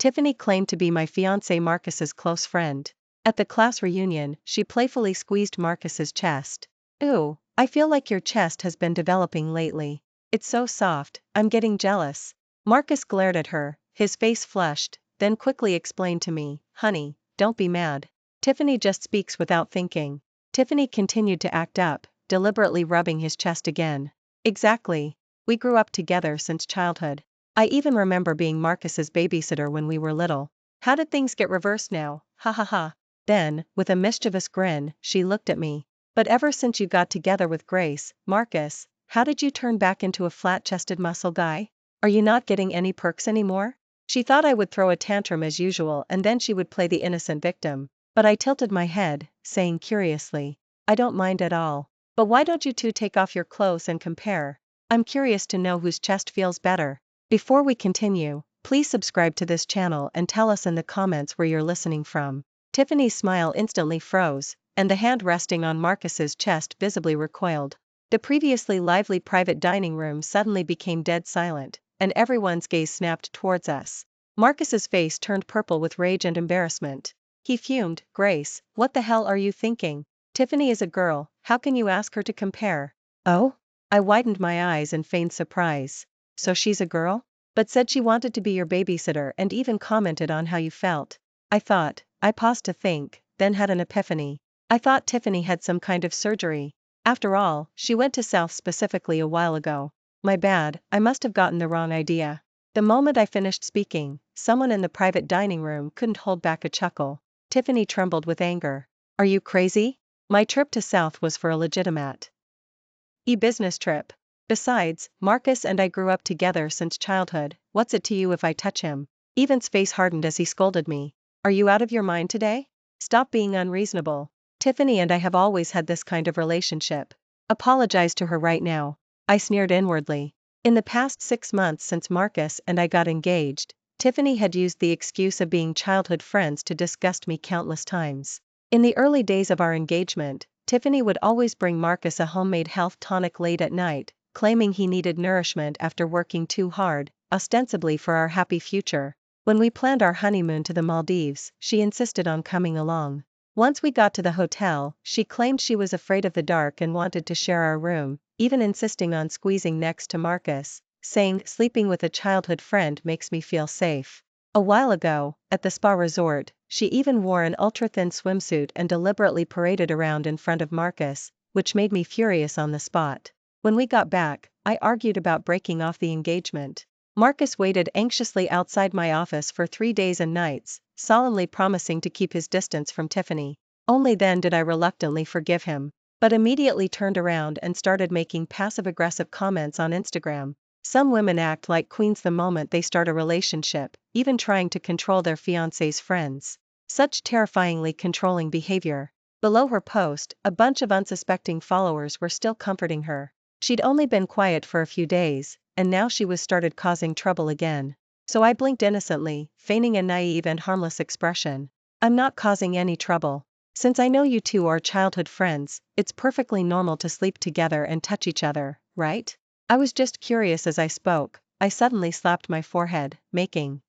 Tiffany claimed to be my fiancé Marcus's close friend. At the class reunion, she playfully squeezed Marcus's chest. "Ooh, I feel like your chest has been developing lately. It's so soft, I'm getting jealous." Marcus glared at her, his face flushed, then quickly explained to me, "Honey, don't be mad. Tiffany just speaks without thinking." Tiffany continued to act up, deliberately rubbing his chest again. "Exactly. We grew up together since childhood. I even remember being Marcus's babysitter when we were little. How did things get reversed now? Ha ha ha." Then, with a mischievous grin, she looked at me. "But ever since you got together with Grace, Marcus, how did you turn back into a flat-chested muscle guy? Are you not getting any perks anymore?" She thought I would throw a tantrum as usual and then she would play the innocent victim. But I tilted my head, saying curiously, "I don't mind at all. But why don't you two take off your clothes and compare? I'm curious to know whose chest feels better." Before we continue, please subscribe to this channel and tell us in the comments where you're listening from. Tiffany's smile instantly froze, and the hand resting on Marcus's chest visibly recoiled. The previously lively private dining room suddenly became dead silent, and everyone's gaze snapped towards us. Marcus's face turned purple with rage and embarrassment. He fumed, "Grace, what the hell are you thinking? Tiffany is a girl, how can you ask her to compare?" "Oh?" I widened my eyes and feigned surprise. "So she's a girl? But said she wanted to be your babysitter and even commented on how you felt." I paused to think, then had an epiphany. I thought Tiffany had some kind of surgery. After all, she went to South specifically a while ago. My bad, I must have gotten the wrong idea. The moment I finished speaking, someone in the private dining room couldn't hold back a chuckle. Tiffany trembled with anger. "Are you crazy? My trip to South was for a legitimate business trip. Besides, Marcus and I grew up together since childhood. What's it to you if I touch him?" Evan's face hardened as he scolded me. "Are you out of your mind today? Stop being unreasonable. Tiffany and I have always had this kind of relationship. Apologize to her right now." I sneered inwardly. In the past 6 months since Marcus and I got engaged, Tiffany had used the excuse of being childhood friends to disgust me countless times. In the early days of our engagement, Tiffany would always bring Marcus a homemade health tonic late at night, claiming he needed nourishment after working too hard, ostensibly for our happy future. When we planned our honeymoon to the Maldives, she insisted on coming along. Once we got to the hotel, she claimed she was afraid of the dark and wanted to share our room, even insisting on squeezing next to Marcus, saying, "Sleeping with a childhood friend makes me feel safe." A while ago, at the spa resort, she even wore an ultra-thin swimsuit and deliberately paraded around in front of Marcus, which made me furious on the spot. When we got back, I argued about breaking off the engagement. Marcus waited anxiously outside my office for 3 days and nights, solemnly promising to keep his distance from Tiffany. Only then did I reluctantly forgive him, but immediately turned around and started making passive-aggressive comments on Instagram. Some women act like queens the moment they start a relationship, even trying to control their fiancé's friends. Such terrifyingly controlling behavior. Below her post, a bunch of unsuspecting followers were still comforting her. She'd only been quiet for a few days, and now she was started causing trouble again. So I blinked innocently, feigning a naive and harmless expression. "I'm not causing any trouble. Since I know you two are childhood friends, it's perfectly normal to sleep together and touch each other, right?" I was just curious as I spoke. I suddenly slapped my forehead, making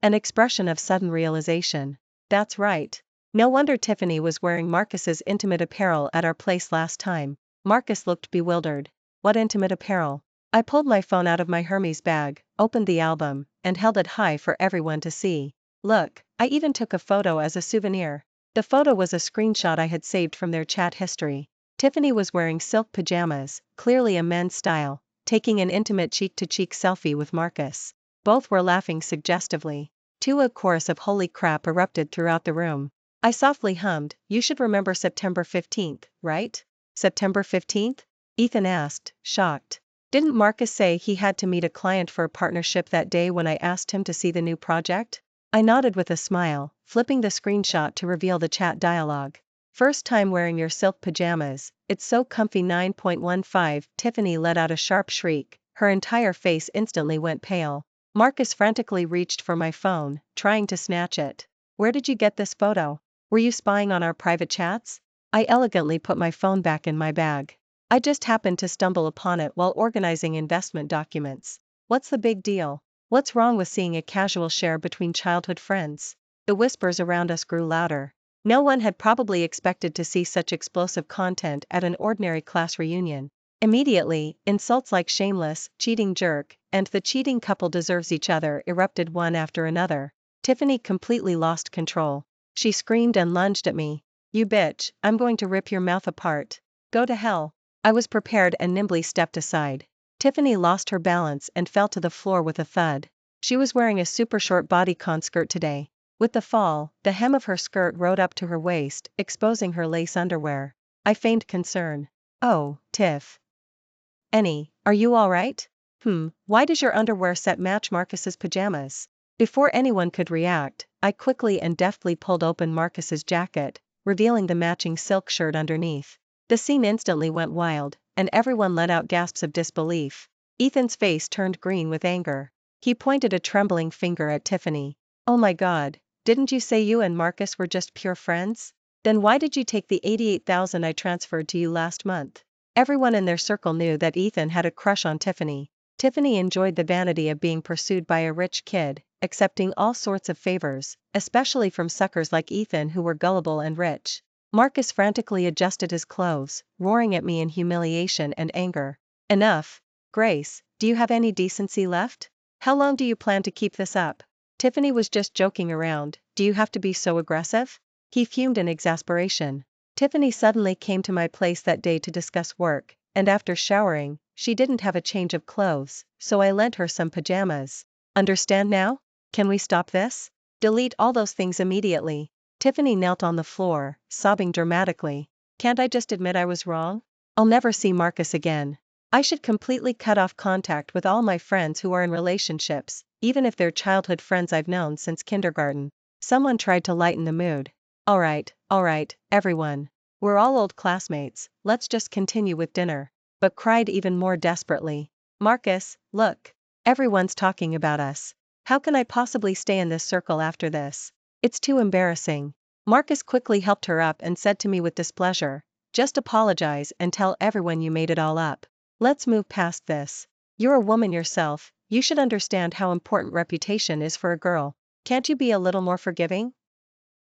an expression of sudden realization. That's right. No wonder Tiffany was wearing Marcus's intimate apparel at our place last time. Marcus looked bewildered. "What intimate apparel?" I pulled my phone out of my Hermes bag, opened the album, and held it high for everyone to see. "Look, I even took a photo as a souvenir." The photo was a screenshot I had saved from their chat history. Tiffany was wearing silk pajamas, clearly a men's style, taking an intimate cheek-to-cheek selfie with Marcus. Both were laughing suggestively. A chorus of "holy crap" erupted throughout the room. I softly hummed, "You should remember September 15th, right?" "September 15th? Ethan asked, shocked. "Didn't Marcus say he had to meet a client for a partnership that day when I asked him to see the new project?" I nodded with a smile, flipping the screenshot to reveal the chat dialogue. "First time wearing your silk pajamas, it's so comfy." 9.15 Tiffany let out a sharp shriek, her entire face instantly went pale. Marcus frantically reached for my phone, trying to snatch it. "Where did you get this photo? Were you spying on our private chats?" I elegantly put my phone back in my bag. "I just happened to stumble upon it while organizing investment documents. What's the big deal?" What's wrong with seeing a casual share between childhood friends? The whispers around us grew louder. No one had probably expected to see such explosive content at an ordinary class reunion. Immediately, insults like shameless, cheating jerk, and the cheating couple deserves each other erupted one after another. Tiffany completely lost control. She screamed and lunged at me. You bitch, I'm going to rip your mouth apart. Go to hell. I was prepared and nimbly stepped aside. Tiffany lost her balance and fell to the floor with a thud. She was wearing a super short bodycon skirt today. With the fall, the hem of her skirt rode up to her waist, exposing her lace underwear. I feigned concern. Oh, Tiff. Are you alright? Why does your underwear set match Marcus's pajamas? Before anyone could react, I quickly and deftly pulled open Marcus's jacket, revealing the matching silk shirt underneath. The scene instantly went wild, and everyone let out gasps of disbelief. Ethan's face turned green with anger. He pointed a trembling finger at Tiffany. Oh my God, didn't you say you and Marcus were just pure friends? Then why did you take the $88,000 I transferred to you last month? Everyone in their circle knew that Ethan had a crush on Tiffany. Tiffany enjoyed the vanity of being pursued by a rich kid, accepting all sorts of favors, especially from suckers like Ethan who were gullible and rich. Marcus frantically adjusted his clothes, roaring at me in humiliation and anger. Enough. Grace, do you have any decency left? How long do you plan to keep this up? Tiffany was just joking around, do you have to be so aggressive? He fumed in exasperation. Tiffany suddenly came to my place that day to discuss work, and after showering, she didn't have a change of clothes, so I lent her some pajamas. Understand now? Can we stop this? Delete all those things immediately. Tiffany knelt on the floor, sobbing dramatically. Can't I just admit I was wrong? I'll never see Marcus again. I should completely cut off contact with all my friends who are in relationships, even if they're childhood friends I've known since kindergarten. Someone tried to lighten the mood. Alright, everyone. We're all old classmates, let's just continue with dinner. But cried even more desperately. Marcus, look. Everyone's talking about us. How can I possibly stay in this circle after this? It's too embarrassing. Marcus quickly helped her up and said to me with displeasure, just apologize and tell everyone you made it all up. Let's move past this. You're a woman yourself, you should understand how important reputation is for a girl. Can't you be a little more forgiving?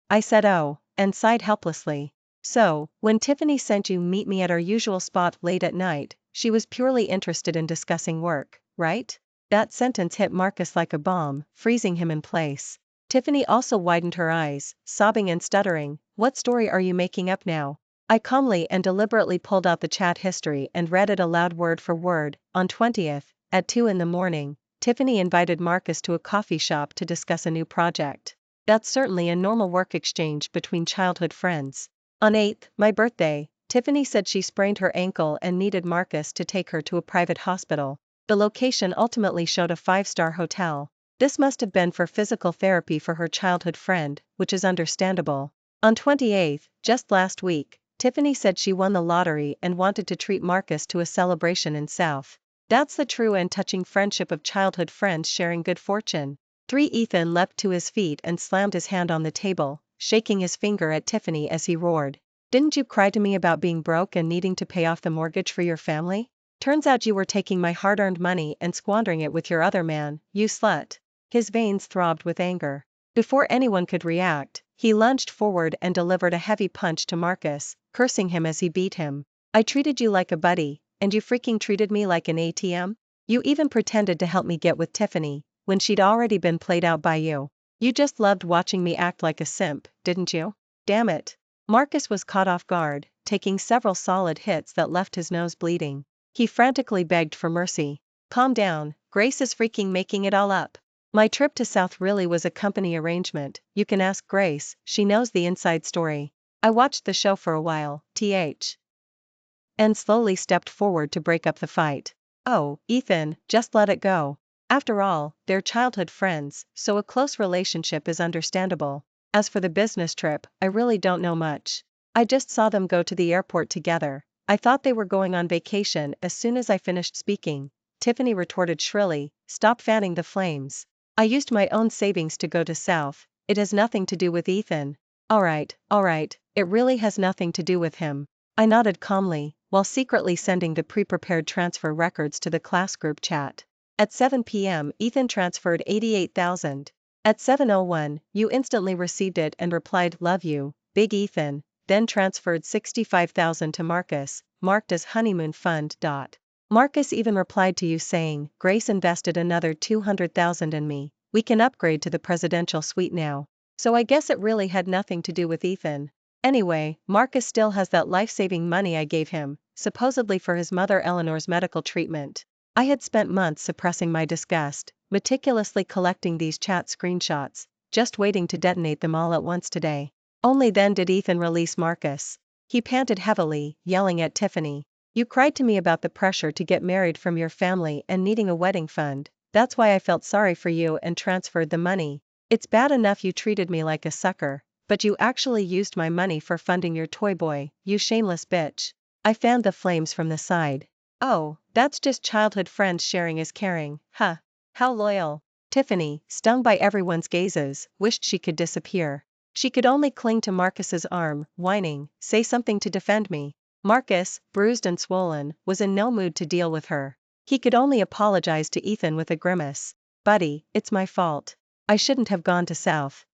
I said oh, and sighed helplessly. So, when Tiffany sent you meet me at our usual spot late at night, she was purely interested in discussing work, right? That sentence hit Marcus like a bomb, freezing him in place. Tiffany also widened her eyes, sobbing and stuttering, what story are you making up now? I calmly and deliberately pulled out the chat history and read it aloud word for word. On 20th, at 2 in the morning, Tiffany invited Marcus to a coffee shop to discuss a new project. That's certainly a normal work exchange between childhood friends. On 8th, my birthday, Tiffany said she sprained her ankle and needed Marcus to take her to a private hospital. The location ultimately showed a 5-star hotel. This must have been for physical therapy for her childhood friend, which is understandable. On 28th, just last week, Tiffany said she won the lottery and wanted to treat Marcus to a celebration in South. That's the true and touching friendship of childhood friends sharing good fortune. 3 Ethan leapt to his feet and slammed his hand on the table, shaking his finger at Tiffany as he roared. Didn't you cry to me about being broke and needing to pay off the mortgage for your family? Turns out you were taking my hard-earned money and squandering it with your other man, you slut. His veins throbbed with anger. Before anyone could react, he lunged forward and delivered a heavy punch to Marcus, cursing him as he beat him. I treated you like a buddy, and you freaking treated me like an ATM? You even pretended to help me get with Tiffany, when she'd already been played out by you. You just loved watching me act like a simp, didn't you? Damn it. Marcus was caught off guard, taking several solid hits that left his nose bleeding. He frantically begged for mercy. Calm down, Grace is freaking making it all up. My trip to South really was a company arrangement, you can ask Grace, she knows the inside story. I watched the show for a while, and slowly stepped forward to break up the fight. Oh, Ethan, just let it go. After all, they're childhood friends, so a close relationship is understandable. As for the business trip, I really don't know much. I just saw them go to the airport together. I thought they were going on vacation as soon as I finished speaking. Tiffany retorted shrilly, stop fanning the flames. I used my own savings to go to South, it has nothing to do with Ethan. Alright, it really has nothing to do with him. I nodded calmly, while secretly sending the pre-prepared transfer records to the class group chat. At 7 p.m., Ethan transferred 88,000. At 7:01, you instantly received it and replied, "Love you, Big Ethan," then transferred 65,000 to Marcus, marked as honeymoon fund. Marcus even replied to you saying, "Grace invested another 200,000 in me. We can upgrade to the presidential suite now." So I guess it really had nothing to do with Ethan. Anyway, Marcus still has that life-saving money I gave him, supposedly for his mother Eleanor's medical treatment. I had spent months suppressing my disgust, meticulously collecting these chat screenshots, just waiting to detonate them all at once today. Only then did Ethan release Marcus. He panted heavily, yelling at Tiffany. "You cried to me about the pressure to get married from your family and needing a wedding fund. That's why I felt sorry for you and transferred the money. It's bad enough you treated me like a sucker, but you actually used my money for funding your toy boy, you shameless bitch." I fanned the flames from the side. "Oh, that's just childhood friends sharing is caring, huh? How loyal." Tiffany, stung by everyone's gazes, wished she could disappear. She could only cling to Marcus's arm, whining, "Say something to defend me." Marcus, bruised and swollen, was in no mood to deal with her. He could only apologize to Ethan with a grimace. "Buddy, it's my fault. I shouldn't have gone to South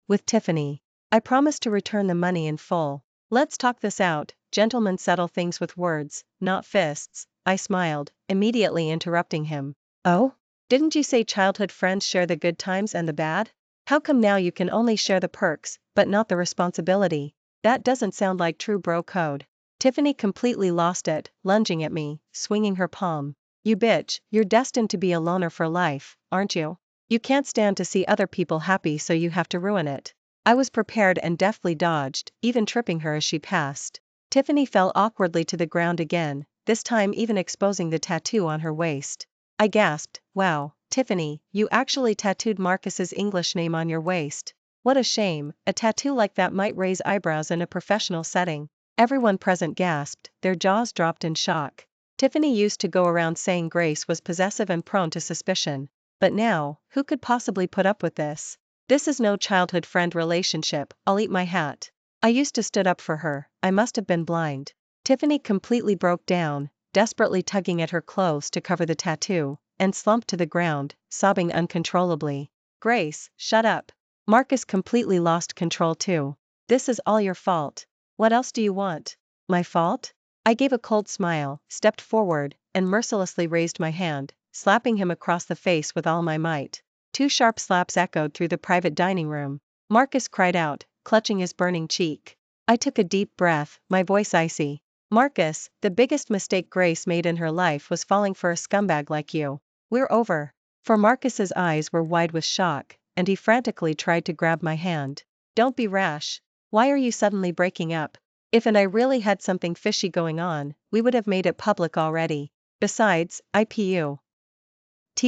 with Tiffany. I promised to return the money in full. Let's talk this out. Gentlemen settle things with words, not fists." I smiled, immediately interrupting him. "Oh? Didn't you say childhood friends share the good times and the bad? How come now you can only share the perks, but not the responsibility? That doesn't sound like true bro code." Tiffany completely lost it, lunging at me, swinging her palm. "You bitch, you're destined to be a loner for life, aren't you? You can't stand to see other people happy, so you have to ruin it." I was prepared and deftly dodged, even tripping her as she passed. Tiffany fell awkwardly to the ground again, this time even exposing the tattoo on her waist. I gasped, "Wow, Tiffany, you actually tattooed Marcus's English name on your waist. What a shame, a tattoo like that might raise eyebrows in a professional setting." Everyone present gasped, their jaws dropped in shock. Tiffany used to go around saying Grace was possessive and prone to suspicion. But now, who could possibly put up with this? This is no childhood friend relationship, I'll eat my hat. I used to stood up for her, I must have been blind. Tiffany completely broke down, desperately tugging at her clothes to cover the tattoo, and slumped to the ground, sobbing uncontrollably. "Grace, shut up." Marcus completely lost control too. "This is all your fault. What else do you want?" "My fault?" I gave a cold smile, stepped forward, and mercilessly raised my hand, slapping him across the face with all my might. 2 sharp slaps echoed through the private dining room. Marcus cried out, clutching his burning cheek. I took a deep breath, my voice icy. "Marcus, the biggest mistake Grace made in her life was falling for a scumbag like you. We're over." For Marcus's eyes were wide with shock, and he frantically tried to grab my hand. "Don't be rash. Why are you suddenly breaking up? If and I really had something fishy going on, we would have made it public already. Besides, I put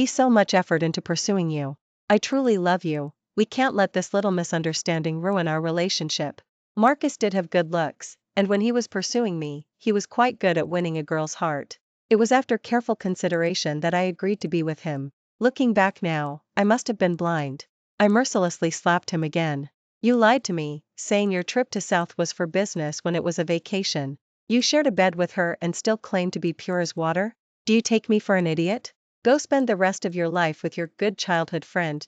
so much effort into pursuing you. I truly love you. We can't let this little misunderstanding ruin our relationship." Marcus did have good looks, and when he was pursuing me, he was quite good at winning a girl's heart. It was after careful consideration that I agreed to be with him. Looking back now, I must have been blind. I mercilessly slapped him again. "You lied to me, saying your trip to South was for business when it was a vacation. You shared a bed with her and still claim to be pure as water? Do you take me for an idiot? Go spend the rest of your life with your good childhood friend."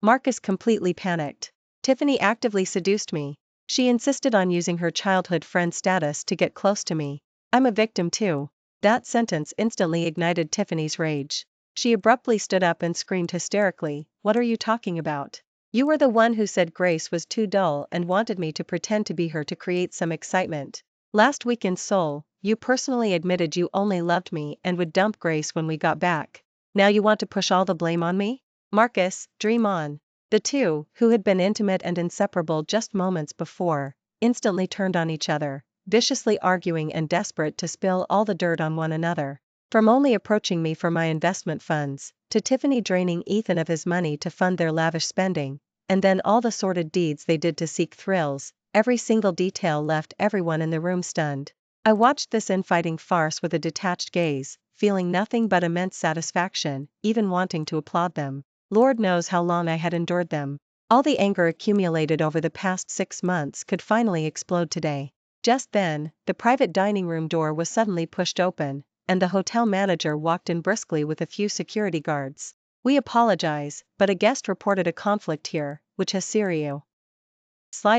Marcus completely panicked. "Tiffany actively seduced me. She insisted on using her childhood friend status to get close to me. I'm a victim too." That sentence instantly ignited Tiffany's rage. She abruptly stood up and screamed hysterically, "What are you talking about? You were the one who said Grace was too dull and wanted me to pretend to be her to create some excitement. Last week in Seoul, you personally admitted you only loved me and would dump Grace when we got back. Now you want to push all the blame on me? Marcus, dream on." The two, who had been intimate and inseparable just moments before, instantly turned on each other, viciously arguing and desperate to spill all the dirt on one another. From only approaching me for my investment funds, to Tiffany draining Ethan of his money to fund their lavish spending, and then all the sordid deeds they did to seek thrills, every single detail left everyone in the room stunned. I watched this infighting farce with a detached gaze, feeling nothing but immense satisfaction, even wanting to applaud them. Lord knows how long I had endured them. All the anger accumulated over the past 6 months could finally explode today. Just then, the private dining room door was suddenly pushed open, and the hotel manager walked in briskly with a few security guards. "We apologize, but a guest reported a conflict here, which has seriously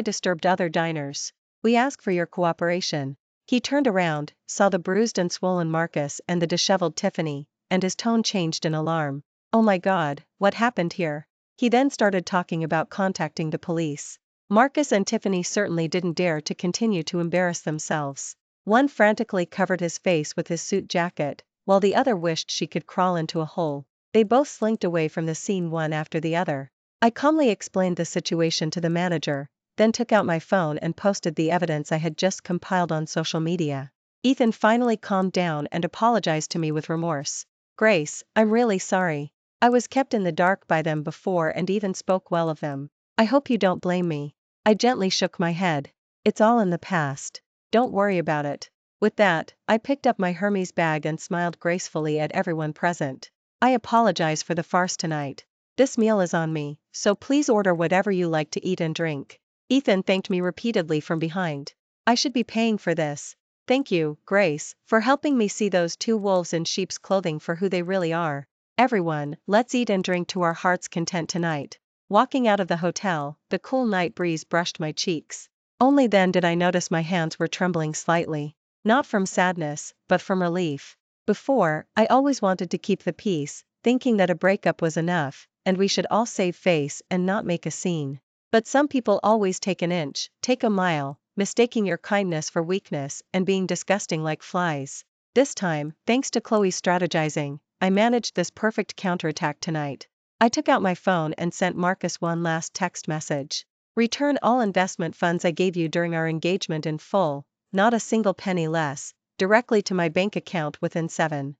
disturbed other diners. We ask for your cooperation." He turned around, saw the bruised and swollen Marcus and the disheveled Tiffany, and his tone changed in alarm. "Oh my God, what happened here?" He then started talking about contacting the police. Marcus and Tiffany certainly didn't dare to continue to embarrass themselves. One frantically covered his face with his suit jacket, while the other wished she could crawl into a hole. They both slinked away from the scene one after the other. I calmly explained the situation to the manager, then took out my phone and posted the evidence I had just compiled on social media. Ethan finally calmed down and apologized to me with remorse. "Grace, I'm really sorry. I was kept in the dark by them before and even spoke well of them. I hope you don't blame me." I gently shook my head. "It's all in the past. Don't worry about it." With that, I picked up my Hermes bag and smiled gracefully at everyone present. "I apologize for the farce tonight. This meal is on me, so please order whatever you like to eat and drink." Ethan thanked me repeatedly from behind. "I should be paying for this. Thank you, Grace, for helping me see those two wolves in sheep's clothing for who they really are. Everyone, let's eat and drink to our heart's content tonight." Walking out of the hotel, the cool night breeze brushed my cheeks. Only then did I notice my hands were trembling slightly. Not from sadness, but from relief. Before, I always wanted to keep the peace, thinking that a breakup was enough, and we should all save face and not make a scene. But some people always take an inch, take a mile, mistaking your kindness for weakness and being disgusting like flies. This time, thanks to Chloe's strategizing, I managed this perfect counterattack tonight. I took out my phone and sent Marcus one last text message. "Return all investment funds I gave you during our engagement in full, not a single penny less, directly to my bank account within 7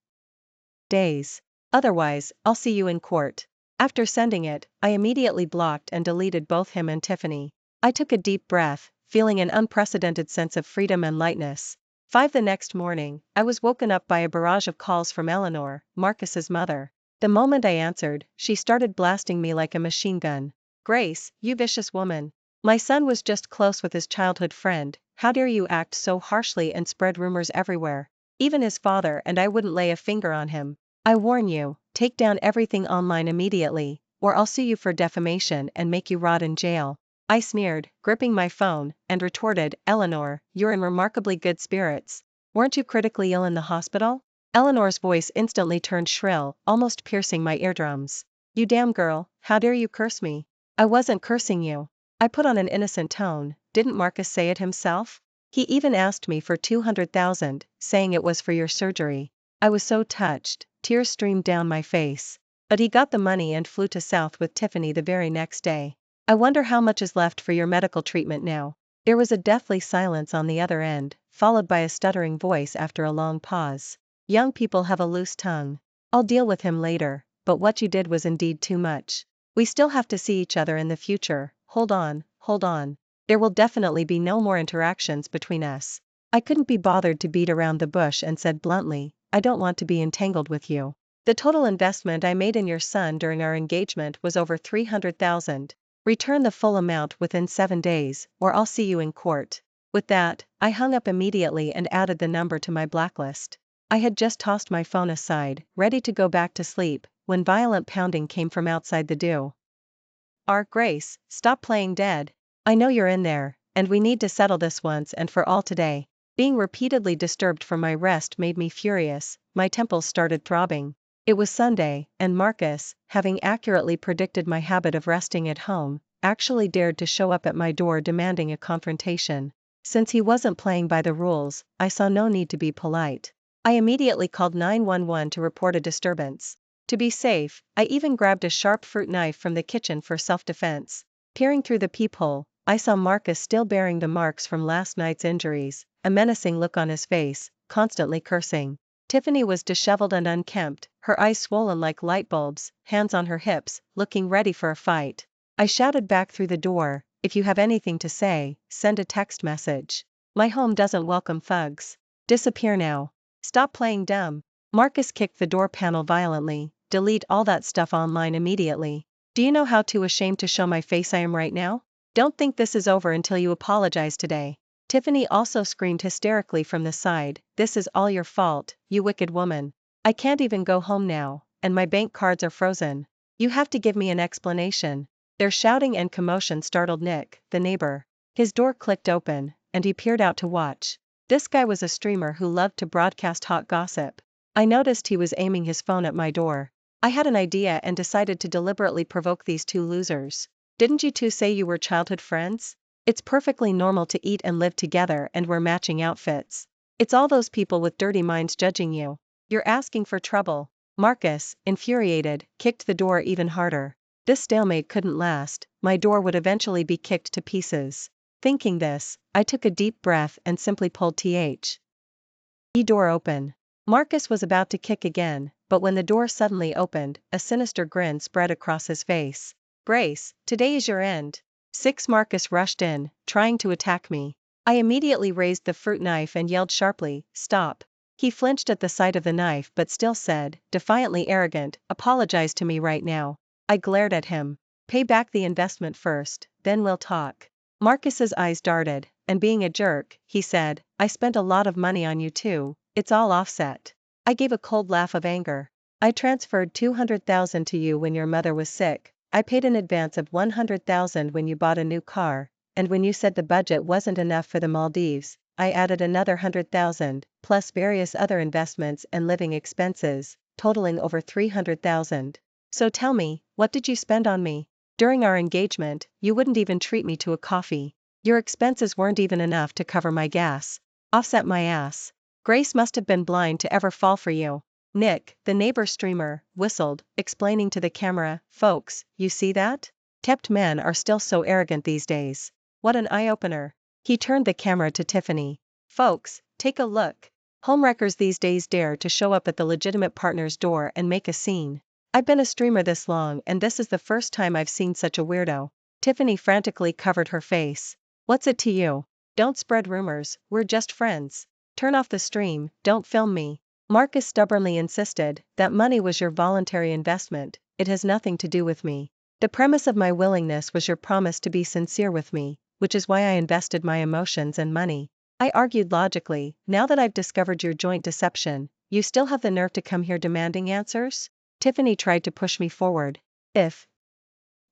days. Otherwise, I'll see you in court." After sending it, I immediately blocked and deleted both him and Tiffany. I took a deep breath, feeling an unprecedented sense of freedom and lightness. 5 the next morning, I was woken up by a barrage of calls from Eleanor, Marcus's mother. The moment I answered, she started blasting me like a machine gun. "Grace, you vicious woman. My son was just close with his childhood friend. How dare you act so harshly and spread rumors everywhere? Even his father and I wouldn't lay a finger on him. I warn you, take down everything online immediately, or I'll sue you for defamation and make you rot in jail." I sneered, gripping my phone, and retorted, "Eleanor, you're in remarkably good spirits. Weren't you critically ill in the hospital?" Eleanor's voice instantly turned shrill, almost piercing my eardrums. "You damn girl, how dare you curse me?" "I wasn't cursing you." I put on an innocent tone. "Didn't Marcus say it himself? He even asked me for 200,000, saying it was for your surgery." I was so touched, tears streamed down my face. "But he got the money and flew to South with Tiffany the very next day. I wonder how much is left for your medical treatment now." There was a deathly silence on the other end, followed by a stuttering voice after a long pause. "Young people have a loose tongue. I'll deal with him later, but what you did was indeed too much. We still have to see each other in the future. Hold on, hold on. There will definitely be no more interactions between us." I couldn't be bothered to beat around the bush and said bluntly, "I don't want to be entangled with you. The total investment I made in your son during our engagement was over 300,000. Return the full amount within 7 days, or I'll see you in court." With that, I hung up immediately and added the number to my blacklist. I had just tossed my phone aside, ready to go back to sleep, when violent pounding came from outside the door. "Grace, stop playing dead. I know you're in there, and we need to settle this once and for all today." Being repeatedly disturbed from my rest made me furious, my temples started throbbing. It was Sunday, and Marcus, having accurately predicted my habit of resting at home, actually dared to show up at my door demanding a confrontation. Since he wasn't playing by the rules, I saw no need to be polite. I immediately called 911 to report a disturbance. To be safe, I even grabbed a sharp fruit knife from the kitchen for self-defense. Peering through the peephole, I saw Marcus still bearing the marks from last night's injuries, a menacing look on his face, constantly cursing. Tiffany was disheveled and unkempt, her eyes swollen like light bulbs, hands on her hips, looking ready for a fight. I shouted back through the door, "If you have anything to say, send a text message. My home doesn't welcome thugs. Disappear now. Stop playing dumb." Marcus kicked the door panel violently. "Delete all that stuff online immediately. Do you know how too ashamed to show my face I am right now? Don't think this is over until you apologize today." Tiffany also screamed hysterically from the side, "This is all your fault, you wicked woman. I can't even go home now, and my bank cards are frozen. You have to give me an explanation." Their shouting and commotion startled Nick, the neighbor. His door clicked open, and he peered out to watch. This guy was a streamer who loved to broadcast hot gossip. I noticed he was aiming his phone at my door. I had an idea and decided to deliberately provoke these two losers. "Didn't you two say you were childhood friends? It's perfectly normal to eat and live together and wear matching outfits. It's all those people with dirty minds judging you. You're asking for trouble." Marcus, infuriated, kicked the door even harder. This stalemate couldn't last, my door would eventually be kicked to pieces. Thinking this, I took a deep breath and simply pulled the door open. Marcus was about to kick again, but when the door suddenly opened, a sinister grin spread across his face. "Grace, today is your end." Marcus rushed in, trying to attack me. I immediately raised the fruit knife and yelled sharply, "Stop." He flinched at the sight of the knife but still said, defiantly arrogant, "Apologize to me right now." I glared at him. "Pay back the investment first, then we'll talk." Marcus's eyes darted, and being a jerk, he said, "I spent a lot of money on you too, it's all offset." I gave a cold laugh of anger. "I transferred $200,000 to you when your mother was sick. I paid an advance of $100,000 when you bought a new car, and when you said the budget wasn't enough for the Maldives, I added another $100,000, plus various other investments and living expenses, totaling over $300,000. So tell me, what did you spend on me? During our engagement, you wouldn't even treat me to a coffee. Your expenses weren't even enough to cover my gas. Offset my ass. Grace must have been blind to ever fall for you." Nick, the neighbor streamer, whistled, explaining to the camera, "Folks, you see that? Kept men are still so arrogant these days. What an eye-opener." He turned the camera to Tiffany. "Folks, take a look. Homewreckers these days dare to show up at the legitimate partner's door and make a scene. I've been a streamer this long and this is the first time I've seen such a weirdo." Tiffany frantically covered her face. "What's it to you? Don't spread rumors, we're just friends. Turn off the stream, don't film me." Marcus stubbornly insisted, "That money was your voluntary investment, it has nothing to do with me. The premise of my willingness was your promise to be sincere with me, which is why I invested my emotions and money." I argued logically, "Now that I've discovered your joint deception, you still have the nerve to come here demanding answers?" Tiffany tried to push me forward. "If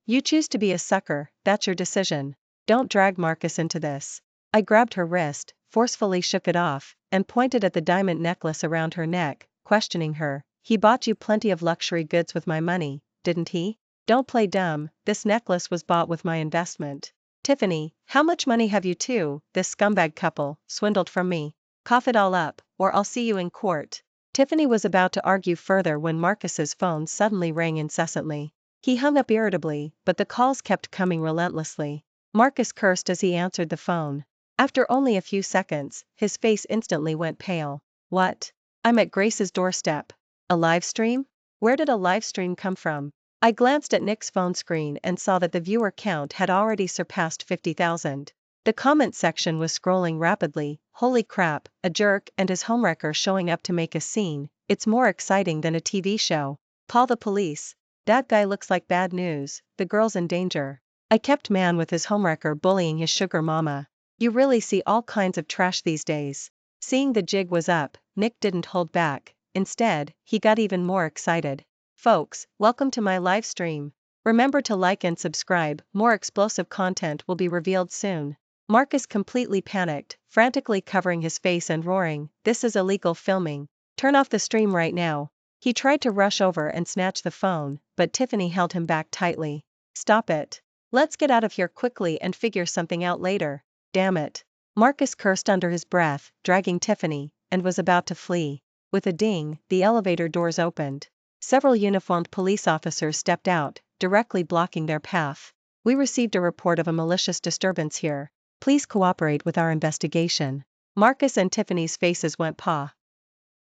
you choose to be a sucker, that's your decision. Don't drag Marcus into this." I grabbed her wrist, forcefully shook it off, and pointed at the diamond necklace around her neck, questioning her. "He bought you plenty of luxury goods with my money, didn't he? Don't play dumb, this necklace was bought with my investment." "Tiffany, how much money have you two, this scumbag couple, swindled from me? Cough it all up, or I'll see you in court." Tiffany was about to argue further when Marcus's phone suddenly rang incessantly. He hung up irritably, but the calls kept coming relentlessly. Marcus cursed as he answered the phone. After only a few seconds, his face instantly went pale. "What? I'm at Grace's doorstep. A live stream? Where did a live stream come from?" I glanced at Nick's phone screen and saw that the viewer count had already surpassed 50,000. The comment section was scrolling rapidly. "Holy crap, a jerk and his homewrecker showing up to make a scene, it's more exciting than a TV show. Call the police. That guy looks like bad news, the girl's in danger." I kept man with his homewrecker bullying his sugar mama. You really see all kinds of trash these days. Seeing the jig was up, Nick didn't hold back. Instead, he got even more excited. "Folks, welcome to my live stream. Remember to like and subscribe, more explosive content will be revealed soon." Marcus completely panicked, frantically covering his face and roaring, "This is illegal filming. Turn off the stream right now." He tried to rush over and snatch the phone, but Tiffany held him back tightly. "Stop it. Let's get out of here quickly and figure something out later." "Damn it." Marcus cursed under his breath, dragging Tiffany, and was about to flee. With a ding, the elevator doors opened. Several uniformed police officers stepped out, directly blocking their path. "We received a report of a malicious disturbance here. Please cooperate with our investigation." Marcus and Tiffany's faces went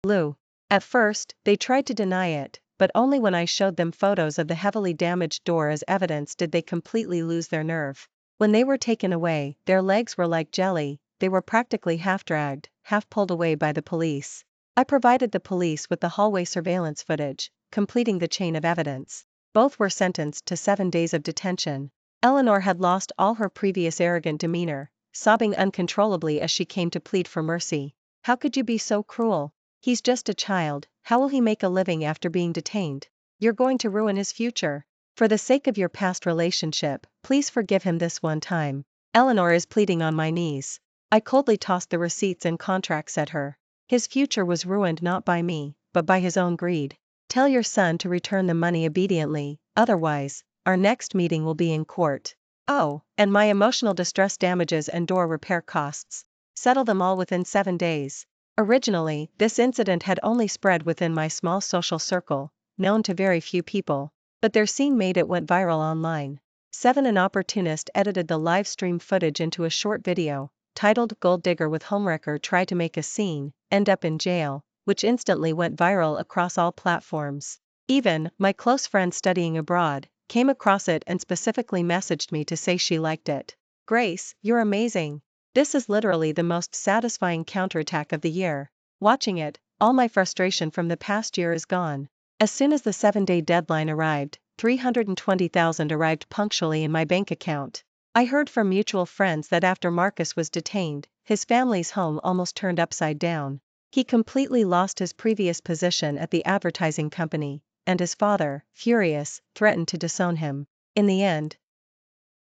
blue. At first, they tried to deny it, but only when I showed them photos of the heavily damaged door as evidence did they completely lose their nerve. When they were taken away, their legs were like jelly, they were practically half dragged, half pulled away by the police. I provided the police with the hallway surveillance footage, completing the chain of evidence. Both were sentenced to 7 days of detention. Eleanor had lost all her previous arrogant demeanor, sobbing uncontrollably as she came to plead for mercy. How could you be so cruel? He's just a child, how will he make a living after being detained? You're going to ruin his future. For the sake of your past relationship, please forgive him this one time. Eleanor is pleading on my knees. I coldly tossed the receipts and contracts at her. His future was ruined not by me, but by his own greed. Tell your son to return the money obediently, otherwise, our next meeting will be in court. Oh, and my emotional distress damages and door repair costs. Settle them all within 7 days. Originally, this incident had only spread within my small social circle, known to very few people. But their scene made it went viral online. An opportunist edited the live stream footage into a short video, titled "Gold Digger with Homewrecker Try to Make a Scene, End Up in Jail," which instantly went viral across all platforms. Even my close friend studying abroad came across it and specifically messaged me to say she liked it. Grace, you're amazing. This is literally the most satisfying counterattack of the year. Watching it, all my frustration from the past year is gone. As soon as the 7-day deadline arrived, $320,000 arrived punctually in my bank account. I heard from mutual friends that after Marcus was detained, his family's home almost turned upside down. He completely lost his previous position at the advertising company, and his father, furious, threatened to disown him. In the end,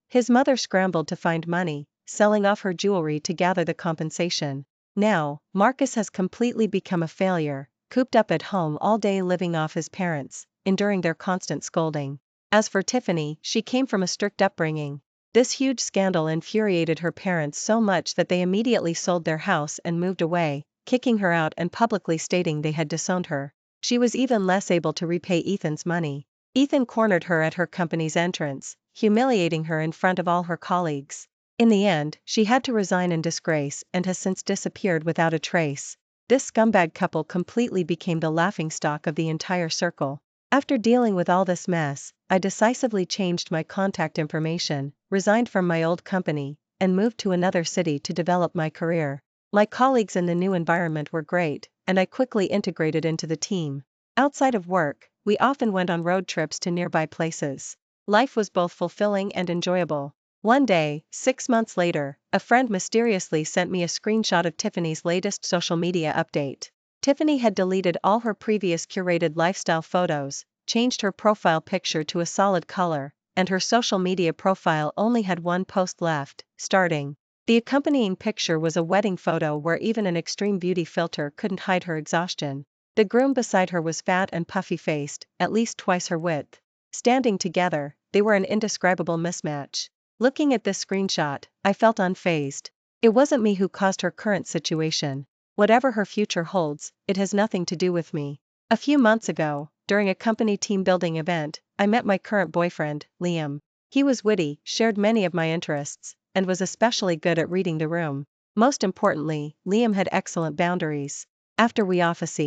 his mother scrambled to find money, selling off her jewelry to gather the compensation. Now, Marcus has completely become a failure, cooped up at home all day living off his parents, enduring their constant scolding. As for Tiffany, she came from a strict upbringing. This huge scandal infuriated her parents so much that they immediately sold their house and moved away, kicking her out and publicly stating they had disowned her. She was even less able to repay Ethan's money. Ethan cornered her at her company's entrance, humiliating her in front of all her colleagues. In the end, she had to resign in disgrace and has since disappeared without a trace. This scumbag couple completely became the laughingstock of the entire circle. After dealing with all this mess, I decisively changed my contact information, resigned from my old company, and moved to another city to develop my career. My colleagues in the new environment were great, and I quickly integrated into the team. Outside of work, we often went on road trips to nearby places. Life was both fulfilling and enjoyable. One day, 6 months later, a friend mysteriously sent me a screenshot of Tiffany's latest social media update. Tiffany had deleted all her previous curated lifestyle photos, changed her profile picture to a solid color, and her social media profile only had one post left, starting. The accompanying picture was a wedding photo where even an extreme beauty filter couldn't hide her exhaustion. The groom beside her was fat and puffy-faced, at least twice her width. Standing together, they were an indescribable mismatch. Looking at this screenshot, I felt unfazed. It wasn't me who caused her current situation. Whatever her future holds, it has nothing to do with me. A few months ago, during a company team building event, I met my current boyfriend, Liam. He was witty, shared many of my interests, and was especially good at reading the room. Most importantly, Liam had excellent boundaries. After we office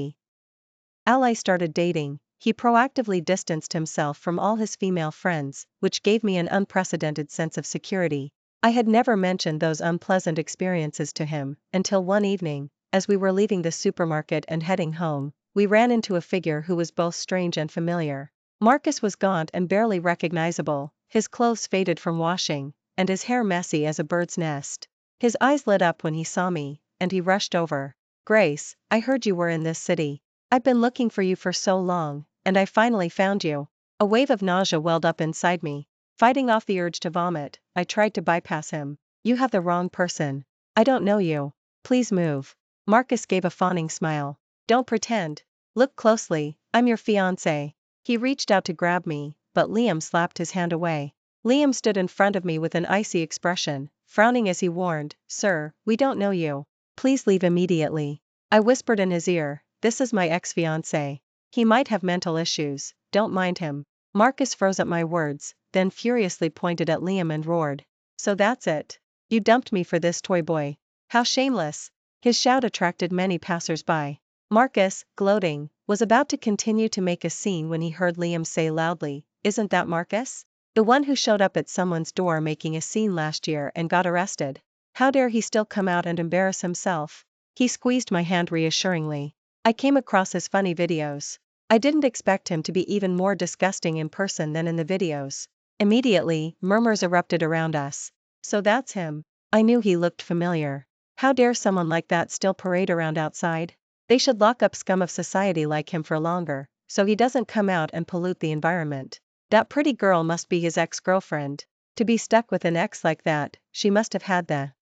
ally started dating, he proactively distanced himself from all his female friends, which gave me an unprecedented sense of security. I had never mentioned those unpleasant experiences to him, until one evening, as we were leaving the supermarket and heading home, we ran into a figure who was both strange and familiar. Marcus was gaunt and barely recognizable, his clothes faded from washing, and his hair messy as a bird's nest. His eyes lit up when he saw me, and he rushed over. "Grace, I heard you were in this city. I've been looking for you for so long, and I finally found you." A wave of nausea welled up inside me. Fighting off the urge to vomit, I tried to bypass him. "You have the wrong person. I don't know you. Please move." Marcus gave a fawning smile. "Don't pretend. Look closely, I'm your fiancé." He reached out to grab me, but Liam slapped his hand away. Liam stood in front of me with an icy expression, frowning as he warned, "Sir, we don't know you. Please leave immediately." I whispered in his ear, "This is my ex-fiancé. He might have mental issues, don't mind him." Marcus froze at my words, then furiously pointed at Liam and roared, "So that's it. You dumped me for this toy boy. How shameless." His shout attracted many passers-by. Marcus, gloating, was about to continue to make a scene when he heard Liam say loudly, "Isn't that Marcus? The one who showed up at someone's door making a scene last year and got arrested? How dare he still come out and embarrass himself?" He squeezed my hand reassuringly. "I came across his funny videos. I didn't expect him to be even more disgusting in person than in the videos." Immediately, murmurs erupted around us. "So that's him. I knew he looked familiar. How dare someone like that still parade around outside? They should lock up scum of society like him for longer, so he doesn't come out and pollute the environment. That pretty girl must be his ex-girlfriend. To be stuck with an ex like that, she must have had the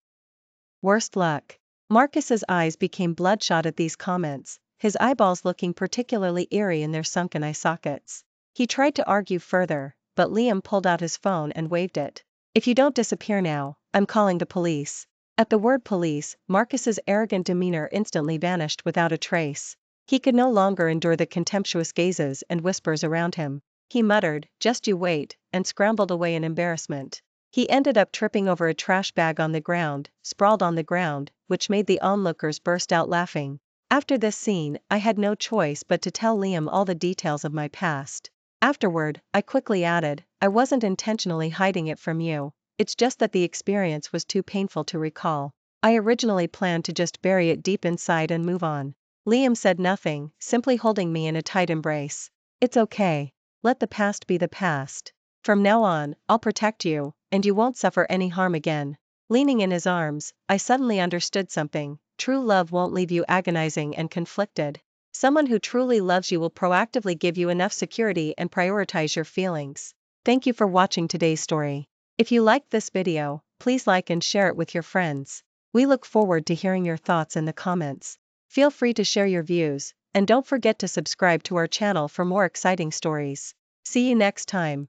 worst luck. Marcus's eyes became bloodshot at these comments, his eyeballs looking particularly eerie in their sunken eye sockets. He tried to argue further, but Liam pulled out his phone and waved it. If you don't disappear now, I'm calling the police. At the word police, Marcus's arrogant demeanor instantly vanished without a trace. He could no longer endure the contemptuous gazes and whispers around him. He muttered, "Just you wait," and scrambled away in embarrassment. He ended up tripping over a trash bag on the ground, sprawled on the ground, which made the onlookers burst out laughing. After this scene, I had no choice but to tell Liam all the details of my past. Afterward, I quickly added, "I wasn't intentionally hiding it from you, it's just that the experience was too painful to recall. I originally planned to just bury it deep inside and move on." Liam said nothing, simply holding me in a tight embrace. "It's okay. Let the past be the past. From now on, I'll protect you, and you won't suffer any harm again." Leaning in his arms, I suddenly understood something. True love won't leave you agonizing and conflicted. Someone who truly loves you will proactively give you enough security and prioritize your feelings. Thank you for watching today's story. If you liked this video, please like and share it with your friends. We look forward to hearing your thoughts in the comments. Feel free to share your views, and don't forget to subscribe to our channel for more exciting stories. See you next time.